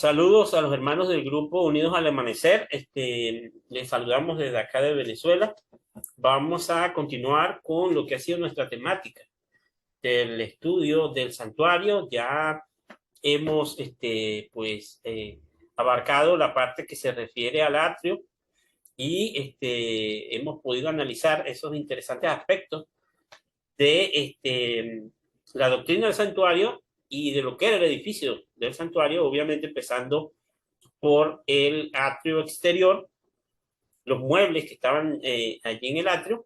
Saludos a los hermanos del grupo Unidos al Amanecer. Les saludamos desde acá de Venezuela. Vamos a continuar con lo que ha sido nuestra temática del estudio del santuario. Ya hemos, abarcado la parte que se refiere al atrio y hemos podido analizar esos interesantes aspectos de la doctrina del santuario y de lo que era el edificio del santuario, obviamente empezando por el atrio exterior, los muebles que estaban allí en el atrio,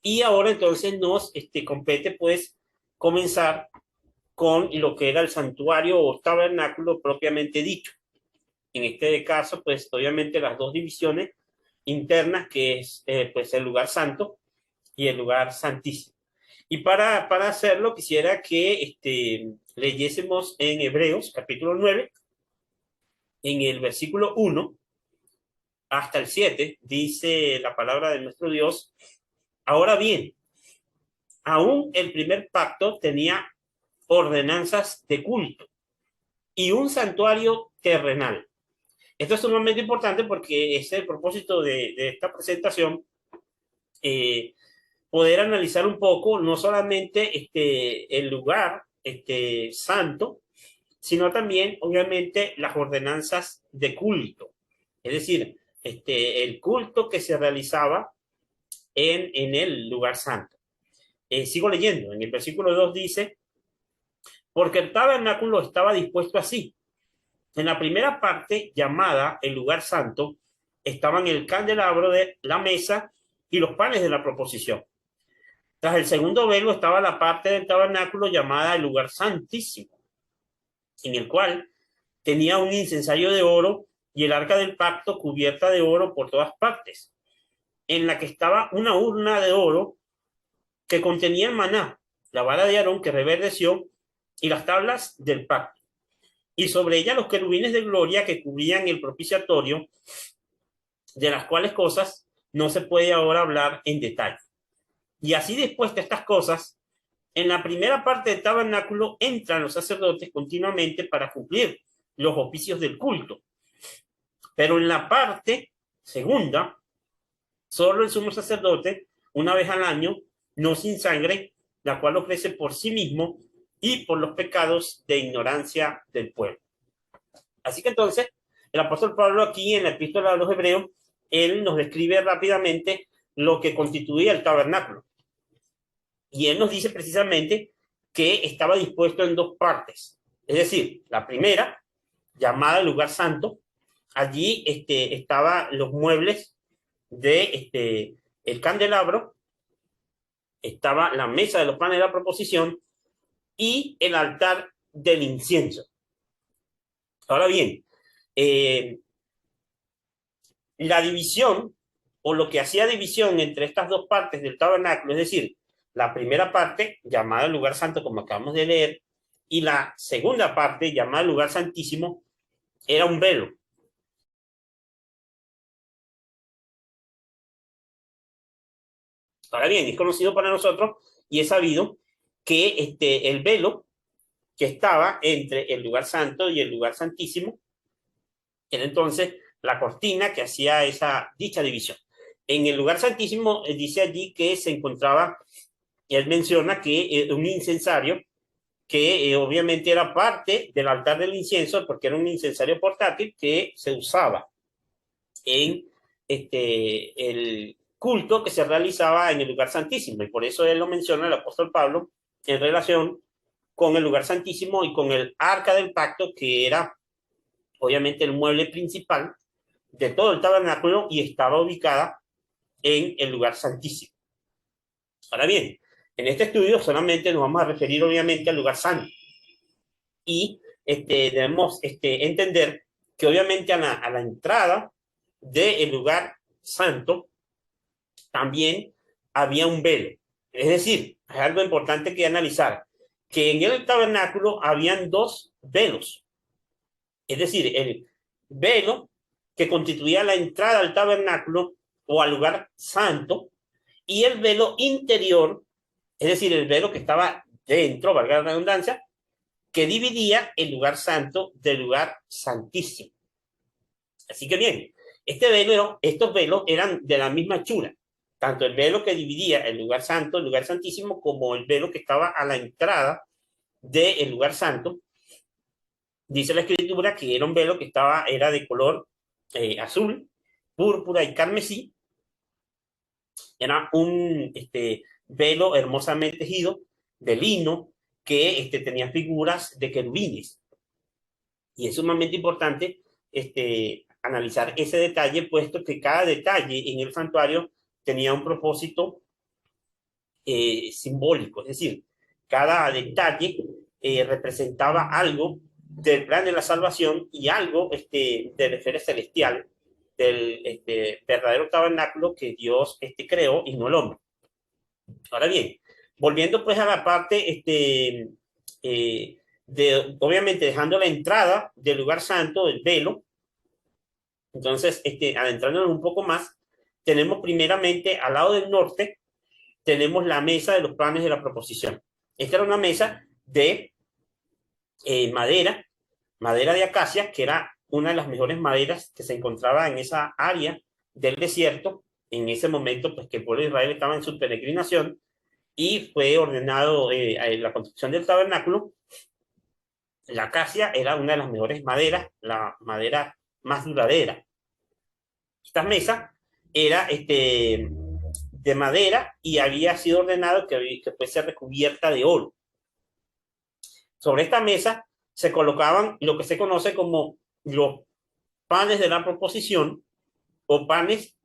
y ahora entonces nos compete pues comenzar con lo que era el santuario o tabernáculo propiamente dicho. En este caso, pues obviamente las dos divisiones internas, que es pues el lugar santo y el lugar santísimo. Y para hacerlo, quisiera que leyésemos en Hebreos, capítulo 9, en el versículo 1 hasta el 7, dice la palabra de nuestro Dios. Ahora bien, aún el primer pacto tenía ordenanzas de culto y un santuario terrenal. Esto es sumamente importante porque es el propósito de esta presentación, poder analizar un poco no solamente el lugar santo, sino también, obviamente, las ordenanzas de culto. Es decir, el culto que se realizaba en el lugar santo. Sigo leyendo, en el versículo 2 dice, porque el tabernáculo estaba dispuesto así. En la primera parte, llamada el lugar santo, estaban el candelabro de la mesa y los panes de la proposición. Tras el segundo velo estaba la parte del tabernáculo llamada el lugar santísimo, en el cual tenía un incensario de oro y el arca del pacto cubierta de oro por todas partes, en la que estaba una urna de oro que contenía el maná, la vara de Aarón que reverdeció y las tablas del pacto, y sobre ella los querubines de gloria que cubrían el propiciatorio, de las cuales cosas no se puede ahora hablar en detalle. Y así dispuestas estas cosas, en la primera parte del tabernáculo entran los sacerdotes continuamente para cumplir los oficios del culto. Pero en la parte segunda, solo el sumo sacerdote, una vez al año, no sin sangre, la cual ofrece por sí mismo y por los pecados de ignorancia del pueblo. Así que entonces, el apóstol Pablo aquí en la epístola a los Hebreos, él nos describe rápidamente lo que constituía el tabernáculo. Y él nos dice precisamente que estaba dispuesto en dos partes. Es decir, la primera, llamada el lugar santo, allí estaban los muebles de el candelabro, estaba la mesa de los panes de la proposición y el altar del incienso. Ahora bien, la división o lo que hacía división entre estas dos partes del tabernáculo, es decir, la primera parte llamada el lugar santo, como acabamos de leer, y la segunda parte llamada el lugar santísimo, era un velo. Ahora bien, es conocido para nosotros y es sabido que el velo que estaba entre el lugar santo y el lugar santísimo era entonces la cortina que hacía esa dicha división. En el lugar santísimo dice allí que se encontraba, él menciona que un incensario que obviamente era parte del altar del incienso, porque era un incensario portátil que se usaba en el culto que se realizaba en el lugar santísimo. Y por eso él lo menciona el apóstol Pablo en relación con el lugar santísimo y con el arca del pacto, que era obviamente el mueble principal de todo el tabernáculo y estaba ubicada en el lugar santísimo. Ahora bien, en este estudio solamente nos vamos a referir obviamente al lugar santo y debemos entender que obviamente a la entrada del lugar santo también había un velo. Es decir, hay algo importante que analizar, que en el tabernáculo habían dos velos. Es decir, el velo que constituía la entrada al tabernáculo o al lugar santo y el velo interior, es decir, el velo que estaba dentro, valga la redundancia, que dividía el lugar santo del lugar santísimo. Así que bien, estos velos eran de la misma hechura, tanto el velo que dividía el lugar santo, el lugar santísimo, como el velo que estaba a la entrada del lugar santo. Dice la escritura que era un velo que era de color azul, púrpura y carmesí. Era un velo hermosamente tejido de lino que tenía figuras de querubines. Y es sumamente importante analizar ese detalle, puesto que cada detalle en el santuario tenía un propósito simbólico, es decir, cada detalle representaba algo del plan de la salvación y algo del esfera celestial, del verdadero tabernáculo que Dios creó y no el hombre. Ahora bien, volviendo pues a la parte obviamente dejando la entrada del lugar santo, del velo. Entonces, adentrándonos un poco más, tenemos primeramente al lado del norte, tenemos la mesa de los panes de la proposición. Esta era una mesa de madera, madera de acacia, que era una de las mejores maderas que se encontraba en esa área del desierto, en ese momento, pues que el pueblo de Israel estaba en su peregrinación, y fue ordenado la construcción del tabernáculo. La acacia era una de las mejores maderas, la madera más duradera. Esta mesa era de madera y había sido ordenado que fuese recubierta de oro. Sobre esta mesa se colocaban lo que se conoce como los panes de la proposición o panes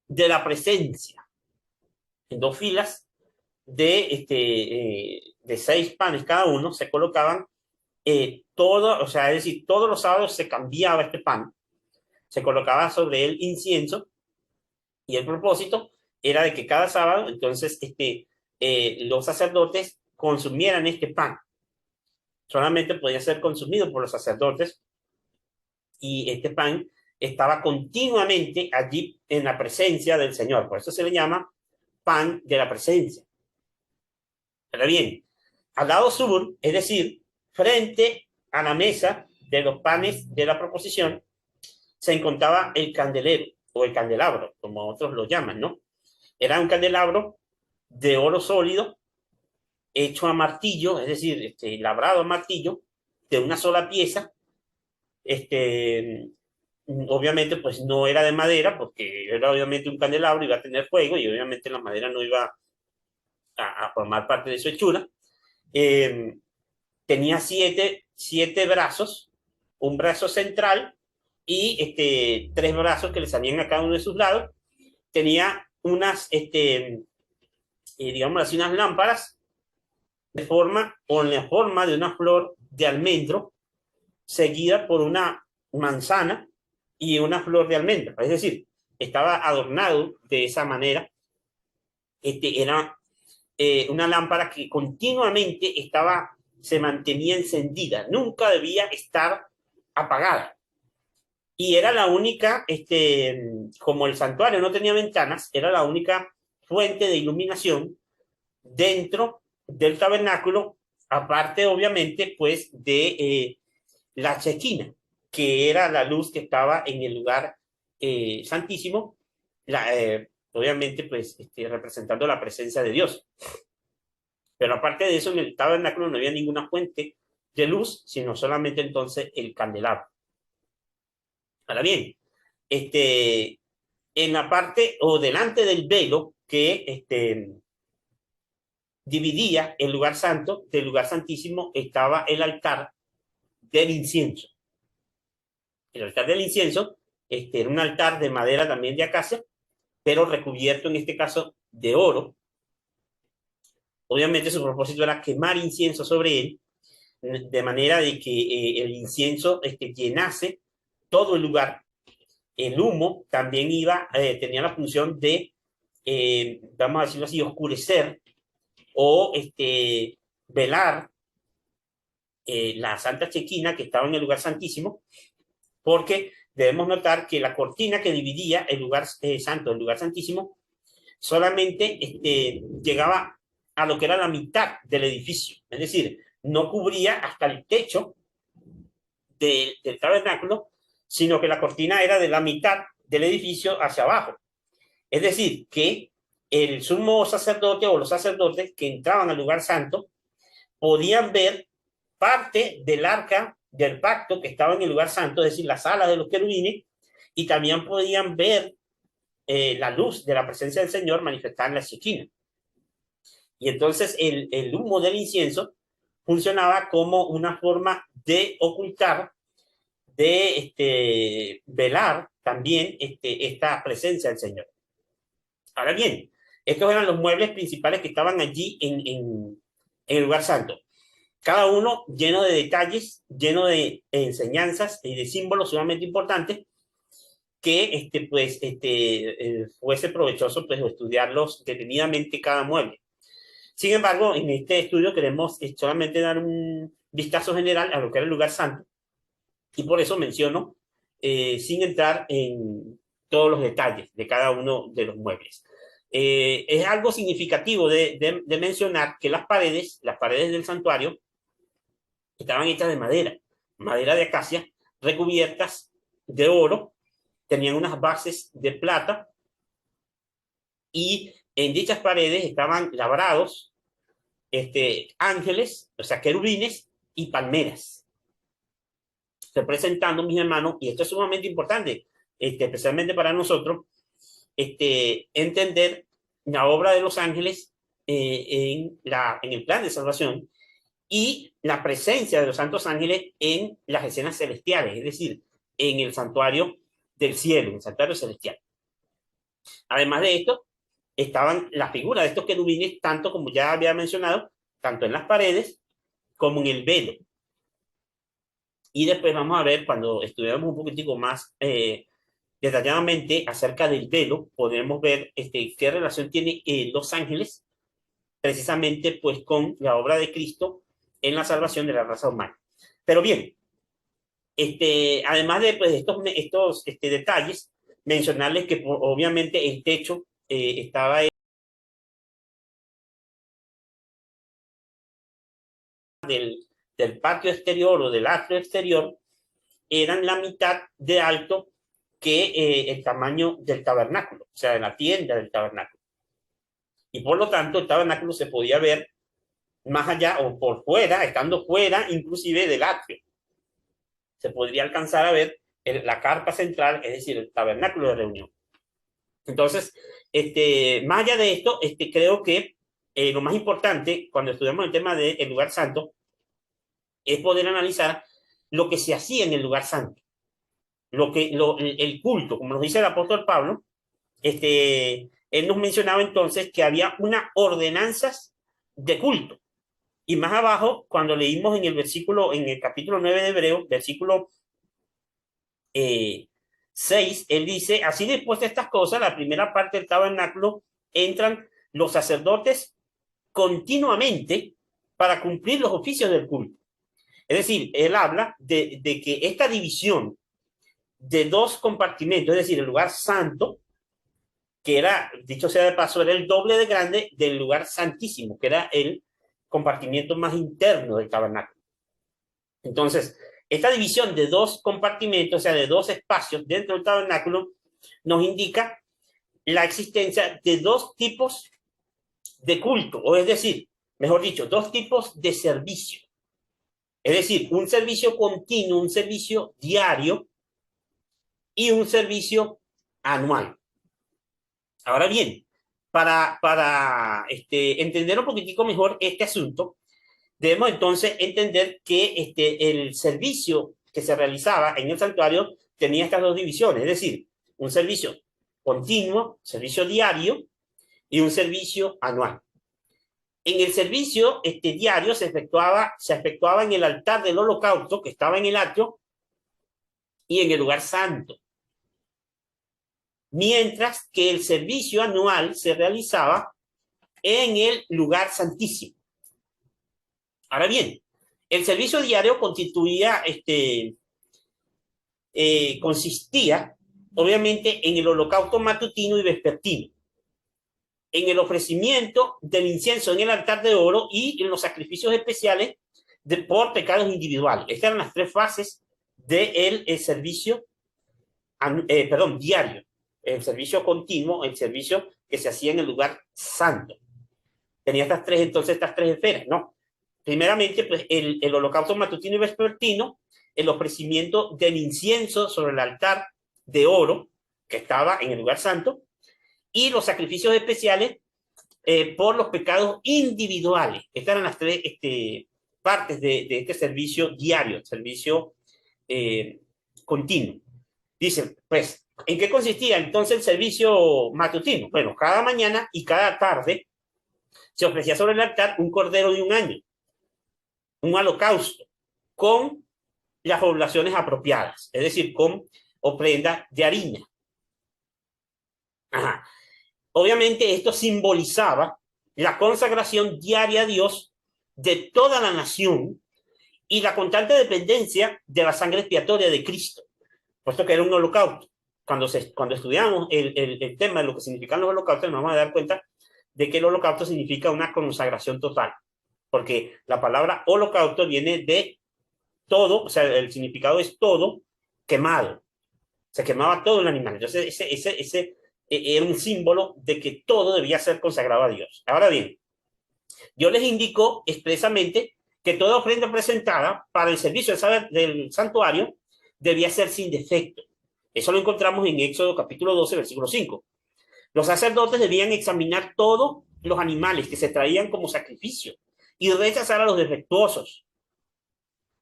de la presencia, en dos filas de 6 panes cada uno. Se colocaban o sea, es decir, todos los sábados se cambiaba este pan, se colocaba sobre él incienso, y el propósito era de que cada sábado, entonces, los sacerdotes consumieran este pan. Solamente podía ser consumido por los sacerdotes, y este pan estaba continuamente allí en la presencia del Señor. Por eso se le llama pan de la presencia. Pero bien, al lado sur, es decir, frente a la mesa de los panes de la proposición, se encontraba el candelero o el candelabro, como otros lo llaman, ¿no? Era un candelabro de oro sólido, hecho a martillo, es decir, labrado a martillo, de una sola pieza. Obviamente, pues no era de madera, porque era obviamente un candelabro, iba a tener fuego, y obviamente la madera no iba a formar parte de su hechura. Tenía siete brazos, un brazo central y 3 brazos que le salían a cada uno de sus lados. Tenía unas, digamos así, unas lámparas con la forma de una flor de almendro, seguida por una manzana y una flor de almendra. Es decir, estaba adornado de esa manera. Era una lámpara que continuamente se mantenía encendida, nunca debía estar apagada. Y era la única, como el santuario no tenía ventanas, era la única fuente de iluminación dentro del tabernáculo, aparte obviamente pues de la chequina, que era la luz que estaba en el lugar santísimo, obviamente pues representando la presencia de Dios. Pero aparte de eso, en el tabernáculo no había ninguna fuente de luz, sino solamente entonces el candelabro. Ahora bien, en la parte o delante del velo que dividía el lugar santo del lugar santísimo, estaba el altar del incienso. El altar del incienso era un altar de madera también de acacia, pero recubierto en este caso de oro. Obviamente su propósito era quemar incienso sobre él, de manera de que el incienso llenase todo el lugar. El humo también tenía la función de, vamos a decirlo así, oscurecer o velar la Santa Chequina que estaba en el lugar santísimo, porque debemos notar que la cortina que dividía el lugar santo del lugar santísimo solamente llegaba a lo que era la mitad del edificio. Es decir, no cubría hasta el techo del tabernáculo, sino que la cortina era de la mitad del edificio hacia abajo. Es decir, que el sumo sacerdote o los sacerdotes que entraban al lugar santo podían ver parte del arca del pacto que estaba en el lugar santo, es decir, las alas de los querubines, y también podían ver la luz de la presencia del Señor manifestada en la esquina. Y entonces el humo del incienso funcionaba como una forma de ocultar, de velar también esta presencia del Señor. Ahora bien, estos eran los muebles principales que estaban allí en el lugar santo. Cada uno lleno de detalles, lleno de enseñanzas y de símbolos sumamente importantes que fuese provechoso pues, estudiarlos detenidamente cada mueble. Sin embargo, en este estudio queremos solamente dar un vistazo general a lo que era el lugar santo y por eso menciono, sin entrar en todos los detalles de cada uno de los muebles. Es algo significativo de mencionar que las paredes del santuario estaban hechas de madera de acacia, recubiertas de oro, tenían unas bases de plata y en dichas paredes estaban labrados ángeles, o sea, querubines y palmeras, representando, mis hermanos, y esto es sumamente importante, especialmente para nosotros, entender la obra de los ángeles en el plan de salvación y la presencia de los santos ángeles en las escenas celestiales, es decir, en el santuario del cielo, en el santuario celestial. Además de esto, estaban las figuras de estos querubines, tanto como ya había mencionado, tanto en las paredes como en el velo. Y después vamos a ver, cuando estudiamos un poquitico más detalladamente acerca del velo, podremos ver qué relación tiene los ángeles precisamente pues con la obra de Cristo en la salvación de la raza humana. Pero bien, además de pues, estos detalles, mencionarles que obviamente el techo estaba del patio exterior o del atrio exterior, eran la mitad de alto que el tamaño del tabernáculo, o sea, de la tienda del tabernáculo. Y por lo tanto, el tabernáculo se podía ver más allá o por fuera, estando fuera inclusive del atrio. Se podría alcanzar a ver la carpa central, es decir, el tabernáculo de reunión. Entonces, más allá de esto, creo que lo más importante cuando estudiamos el tema del lugar santo es poder analizar lo que se hacía en el lugar santo, el culto, como nos dice el apóstol Pablo, él nos mencionaba entonces que había unas ordenanzas de culto. Y más abajo, cuando leímos en el capítulo 9 de Hebreo, versículo 6, él dice, así después de estas cosas, la primera parte del tabernáculo, entran los sacerdotes continuamente para cumplir los oficios del culto. Es decir, él habla de que esta división de dos compartimentos, es decir, el lugar santo, que era, dicho sea de paso, era el doble de grande del lugar santísimo, que era el compartimiento más interno del tabernáculo. Entonces, esta división de dos compartimentos, o sea, de dos espacios dentro del tabernáculo, nos indica la existencia de dos tipos de culto, o es decir, mejor dicho, dos tipos de servicio. Es decir, un servicio continuo, un servicio diario y un servicio anual. Ahora bien, para entender un poquitico mejor este asunto, debemos entonces entender que el servicio que se realizaba en el santuario tenía estas dos divisiones, es decir, un servicio continuo, servicio diario y un servicio anual. En el servicio diario se efectuaba en el altar del holocausto que estaba en el atrio y en el lugar santo. Mientras que el servicio anual se realizaba en el lugar santísimo. Ahora bien, el servicio diario consistía, obviamente, en el holocausto matutino y vespertino, en el ofrecimiento del incienso en el altar de oro y en los sacrificios especiales por pecados individuales. Estas eran las tres fases del servicio, diario, el servicio continuo, el servicio que se hacía en el lugar santo. Tenía estas tres esferas, ¿no? Primeramente, pues el holocausto matutino y vespertino, el ofrecimiento del incienso sobre el altar de oro que estaba en el lugar santo, y los sacrificios especiales por los pecados individuales. Estas eran las tres partes de este servicio diario, servicio continuo. Dicen, pues, ¿en qué consistía entonces el servicio matutino? Bueno, cada mañana y cada tarde se ofrecía sobre el altar un cordero de un año, un holocausto, con las oblaciones apropiadas, es decir, con ofrenda de harina. Ajá. Obviamente esto simbolizaba la consagración diaria a Dios de toda la nación y la constante dependencia de la sangre expiatoria de Cristo, puesto que era un holocausto. Cuando estudiamos el tema de lo que significan los holocaustos, nos vamos a dar cuenta de que el holocausto significa una consagración total, porque la palabra holocausto viene de todo, o sea, el significado es todo quemado. Se quemaba todo el animal. Entonces, ese era un símbolo de que todo debía ser consagrado a Dios. Ahora bien, Dios les indicó expresamente que toda ofrenda presentada para el servicio del santuario debía ser sin defecto. Eso lo encontramos en Éxodo capítulo 12, versículo 5. Los sacerdotes debían examinar todos los animales que se traían como sacrificio y rechazar a los defectuosos.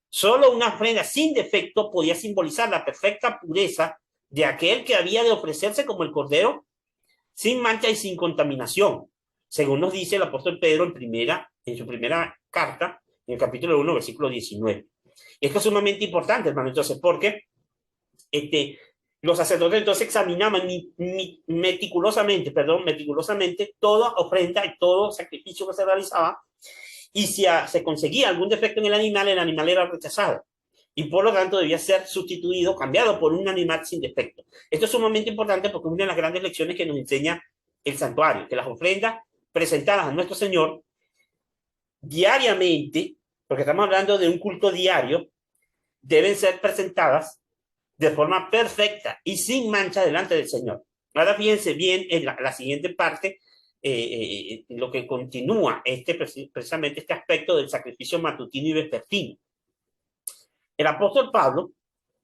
Solo una ofrenda sin defecto podía simbolizar la perfecta pureza de aquel que había de ofrecerse como el cordero, sin mancha y sin contaminación, según nos dice el apóstol Pedro en su primera carta, en el capítulo 1, versículo 19. Esto es sumamente importante, hermano, entonces, porque los sacerdotes entonces examinaban meticulosamente toda ofrenda y todo sacrificio que se realizaba, y si se conseguía algún defecto en el animal era rechazado y por lo tanto debía ser sustituido, cambiado por un animal sin defecto. Esto es sumamente importante porque es una de las grandes lecciones que nos enseña el santuario, que las ofrendas presentadas a nuestro Señor diariamente, porque estamos hablando de un culto diario, deben ser presentadas de forma perfecta y sin mancha delante del Señor. Ahora fíjense bien en la siguiente parte, lo que continúa precisamente este aspecto del sacrificio matutino y vespertino. El apóstol Pablo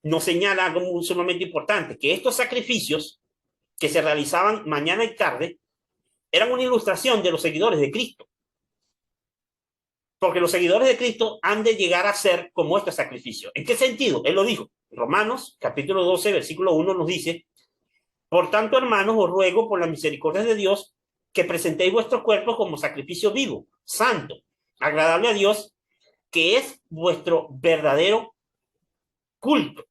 nos señala algo muy sumamente importante, que estos sacrificios que se realizaban mañana y tarde eran una ilustración de los seguidores de Cristo. Porque los seguidores de Cristo han de llegar a ser como estos sacrificios. ¿En qué sentido? Él lo dijo. Romanos, capítulo 12, versículo 1 nos dice: por tanto, hermanos, os ruego por la misericordia de Dios que presentéis vuestros cuerpos como sacrificio vivo, santo, agradable a Dios, que es vuestro verdadero culto.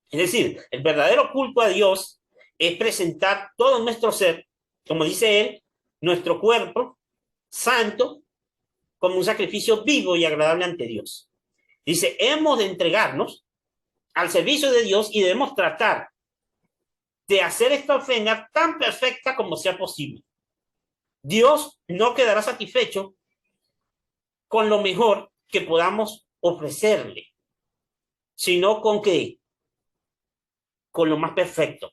Es decir, el verdadero culto a Dios es presentar todo nuestro ser, como dice él, nuestro cuerpo santo, como un sacrificio vivo y agradable ante Dios. Dice, hemos de entregarnos al servicio de Dios y debemos tratar de hacer esta ofrenda tan perfecta como sea posible. Dios no quedará satisfecho con lo mejor que podamos ofrecerle, sino con qué, con lo más perfecto.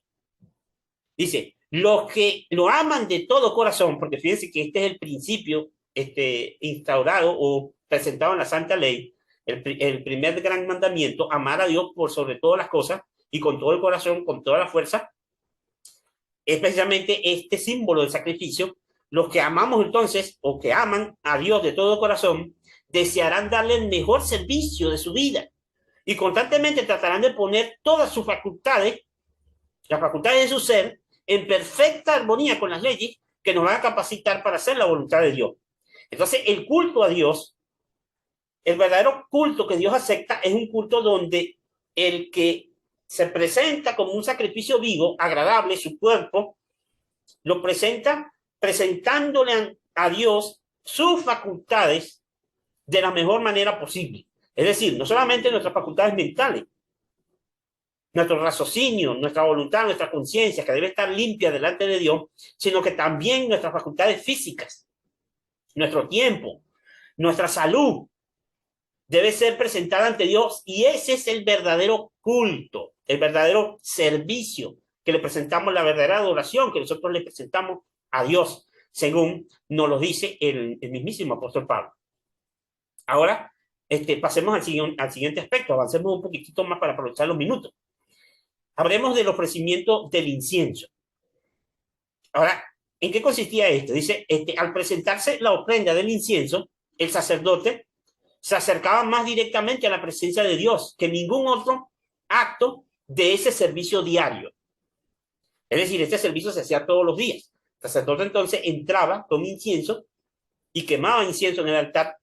Dice, los que lo aman de todo corazón, porque fíjense que este es el principio instaurado o presentado en la Santa Ley, el primer gran mandamiento, amar a Dios por sobre todas las cosas y con todo el corazón, con toda la fuerza, es precisamente este símbolo del sacrificio. Los que amamos entonces, o que aman a Dios de todo corazón, desearán darle el mejor servicio de su vida y constantemente tratarán de poner todas sus facultades, las facultades de su ser, en perfecta armonía con las leyes que nos van a capacitar para hacer la voluntad de Dios. Entonces, el culto a Dios, el verdadero culto que Dios acepta, es un culto donde el que se presenta como un sacrificio vivo, agradable, su cuerpo, lo presenta presentándole a Dios sus facultades de la mejor manera posible. Es decir, no solamente nuestras facultades mentales, nuestro raciocinio, nuestra voluntad, nuestra conciencia, que debe estar limpia delante de Dios, sino que también nuestras facultades físicas, nuestro tiempo, nuestra salud, debe ser presentada ante Dios y ese es el verdadero culto, el verdadero servicio que le presentamos, la verdadera adoración que nosotros le presentamos a Dios, según nos lo dice el mismísimo apóstol Pablo. Ahora, pasemos al siguiente aspecto, avancemos un poquitito más para aprovechar los minutos. Hablemos del ofrecimiento del incienso. Ahora, ¿en qué consistía esto? Dice, al presentarse la ofrenda del incienso, el sacerdote se acercaba más directamente a la presencia de Dios que ningún otro acto de ese servicio diario. Es decir, este servicio se hacía todos los días. El sacerdote entonces entraba con incienso y quemaba incienso en el altar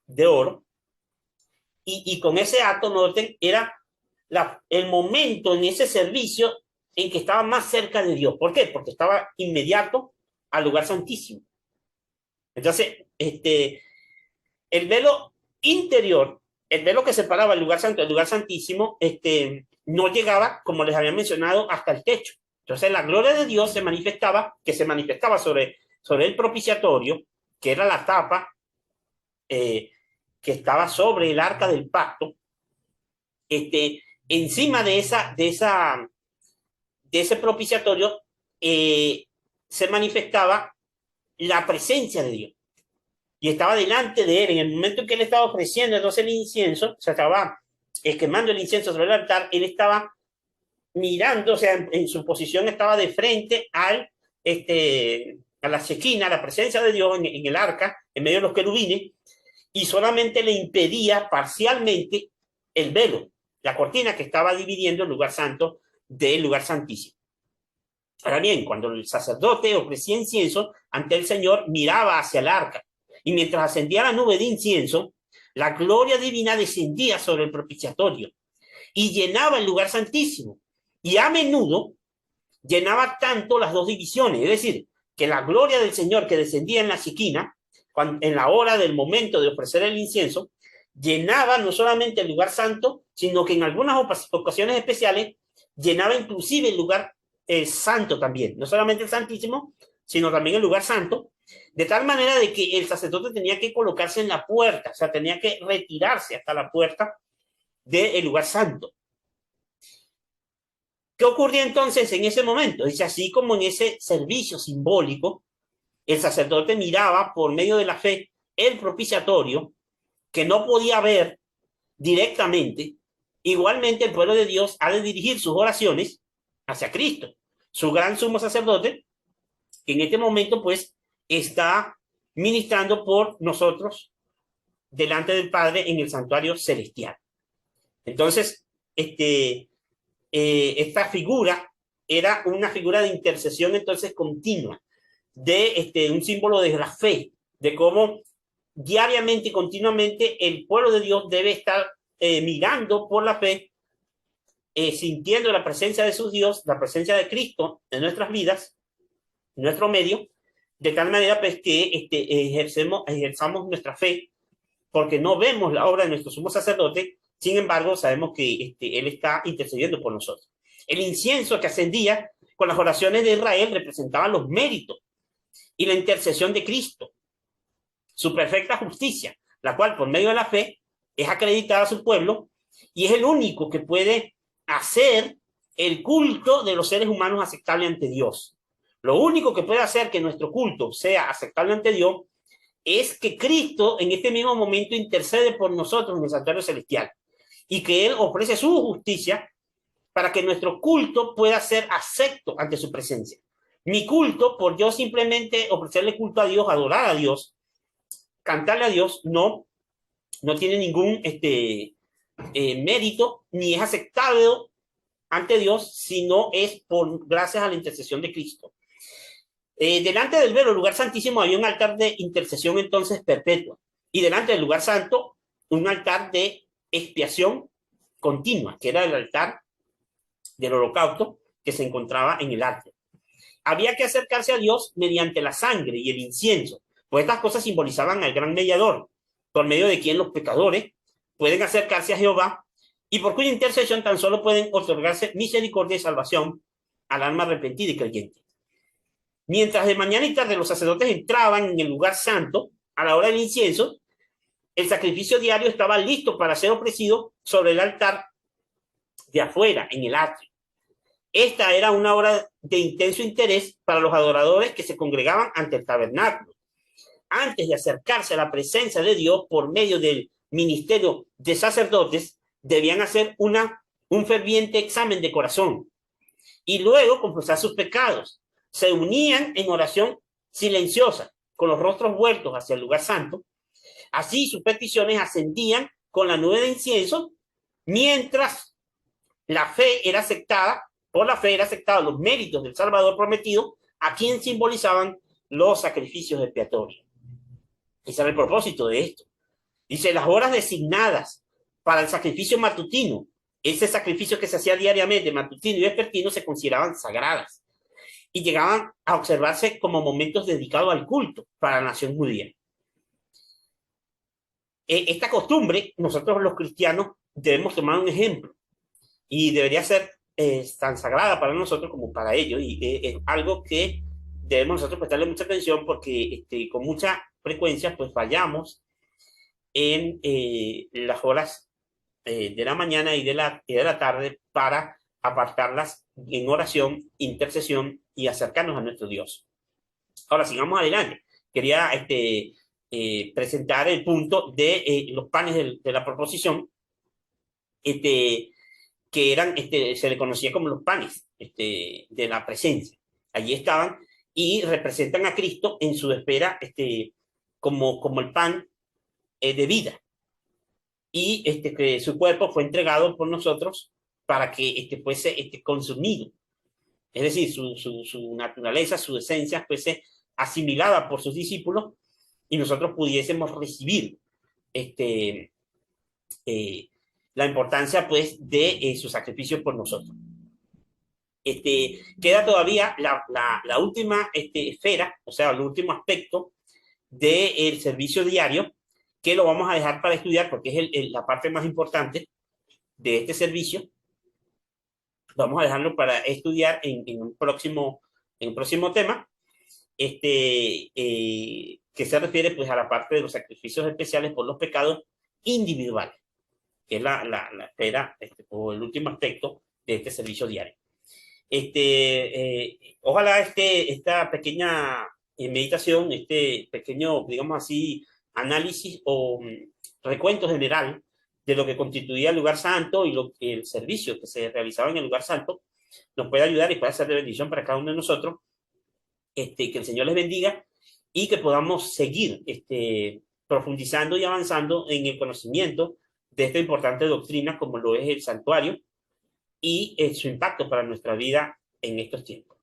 de oro. Y con ese acto, noten, era el momento en ese servicio en que estaba más cerca de Dios. ¿Por qué? Porque estaba inmediato al lugar santísimo. Entonces, el velo interior, el velo que separaba el lugar santo del lugar santísimo, no llegaba, como les había mencionado, hasta el techo. Entonces la gloria de Dios se manifestaba sobre el propiciatorio, que era la tapa que estaba sobre el arca del pacto. Encima de ese propiciatorio se manifestaba la presencia de Dios. Y estaba delante de él, en el momento en que él estaba ofreciendo entonces el incienso, o sea, estaba quemando el incienso sobre el altar, él estaba mirando, o sea, en su posición estaba de frente a la Shequina, a la presencia de Dios en el arca, en medio de los querubines, y solamente le impedía parcialmente el velo, la cortina que estaba dividiendo el lugar santo del lugar santísimo. Ahora bien, cuando el sacerdote ofrecía incienso ante el Señor, miraba hacia el arca, y mientras ascendía la nube de incienso, la gloria divina descendía sobre el propiciatorio y llenaba el lugar santísimo. Y a menudo llenaba tanto las dos divisiones, es decir, que la gloria del Señor que descendía en la Shequina, en la hora del momento de ofrecer el incienso, llenaba no solamente el lugar santo, sino que en algunas ocasiones especiales llenaba inclusive el lugar santo también, no solamente el santísimo, sino también el lugar santo, de tal manera de que el sacerdote tenía que colocarse en la puerta, o sea, tenía que retirarse hasta la puerta del lugar santo. ¿Qué ocurría entonces en ese momento? Dice, así como en ese servicio simbólico, el sacerdote miraba por medio de la fe el propiciatorio, que no podía ver directamente, igualmente el pueblo de Dios ha de dirigir sus oraciones hacia Cristo, su gran sumo sacerdote, que en este momento pues está ministrando por nosotros delante del Padre en el santuario celestial. Entonces, esta figura era una figura de intercesión entonces continua, de un símbolo de la fe, de cómo diariamente y continuamente el pueblo de Dios debe estar mirando por la fe, sintiendo la presencia de su Dios, la presencia de Cristo en nuestras vidas, en nuestro medio, de tal manera pues que ejerzamos nuestra fe, porque no vemos la obra de nuestro sumo sacerdote, sin embargo sabemos que Él está intercediendo por nosotros. El incienso que ascendía con las oraciones de Israel representaba los méritos y la intercesión de Cristo, su perfecta justicia, la cual por medio de la fe es acreditada a su pueblo y es el único que puede hacer el culto de los seres humanos aceptable ante Dios. Lo único que puede hacer que nuestro culto sea aceptable ante Dios es que Cristo en este mismo momento intercede por nosotros en el santuario celestial y que Él ofrece su justicia para que nuestro culto pueda ser acepto ante su presencia. Mi culto, por yo simplemente ofrecerle culto a Dios, adorar a Dios, cantarle a Dios, no tiene ningún mérito, ni es aceptable ante Dios, sino es por gracias a la intercesión de Cristo. Delante del velo, el lugar santísimo, había un altar de intercesión entonces perpetua, y delante del lugar santo, un altar de expiación continua, que era el altar del holocausto que se encontraba en el atrio. Había que acercarse a Dios mediante la sangre y el incienso, pues estas cosas simbolizaban al gran mediador, por medio de quien los pecadores pueden acercarse a Jehová y por cuya intercesión tan solo pueden otorgarse misericordia y salvación al alma arrepentida y creyente. Mientras de mañana y tarde los sacerdotes entraban en el lugar santo a la hora del incienso, el sacrificio diario estaba listo para ser ofrecido sobre el altar de afuera, en el atrio. Esta era una hora de intenso interés para los adoradores que se congregaban ante el tabernáculo. Antes de acercarse a la presencia de Dios por medio del ministerio de sacerdotes, debían hacer un ferviente examen de corazón y luego confesar sus pecados. Se unían en oración silenciosa, con los rostros vueltos hacia el lugar santo. Así sus peticiones ascendían con la nube de incienso, mientras la fe era aceptada, por la fe era aceptada los méritos del Salvador prometido, a quien simbolizaban los sacrificios expiatorios. Ese era el propósito de esto. Dice, las horas designadas para el sacrificio matutino, ese sacrificio que se hacía diariamente, matutino y vespertino, se consideraban sagradas y llegaban a observarse como momentos dedicados al culto para la nación judía. Esta costumbre, nosotros los cristianos debemos tomar un ejemplo y debería ser tan sagrada para nosotros como para ellos, y es algo que debemos nosotros prestarle mucha atención porque con mucha frecuencia pues fallamos en las horas de la mañana y de la tarde para apartarlas en oración, intercesión y acercarnos a nuestro Dios. Ahora, sigamos adelante. Quería presentar el punto de los panes de la proposición, que eran, se le conocía como los panes de la presencia. Allí estaban y representan a Cristo en su espera como el pan de vida. Y que su cuerpo fue entregado por nosotros para que fuese consumido. Es decir, su naturaleza, su esencia fuese asimilada por sus discípulos y nosotros pudiésemos recibir la importancia pues de su sacrificio por nosotros. Queda todavía la última esfera, o sea, el último aspecto del servicio diario, que lo vamos a dejar para estudiar porque es la parte más importante de este servicio. Vamos a dejarlo para estudiar en un próximo tema, que se refiere pues a la parte de los sacrificios especiales por los pecados individuales, que es la esfera o el último aspecto de este servicio diario. Ojalá esta pequeña meditación, este pequeño, digamos así, análisis o recuento general de lo que constituía el lugar santo y el servicio que se realizaba en el lugar santo, nos puede ayudar y puede ser de bendición para cada uno de nosotros. Que el Señor les bendiga y que podamos seguir profundizando y avanzando en el conocimiento de esta importante doctrina como lo es el santuario y su impacto para nuestra vida en estos tiempos.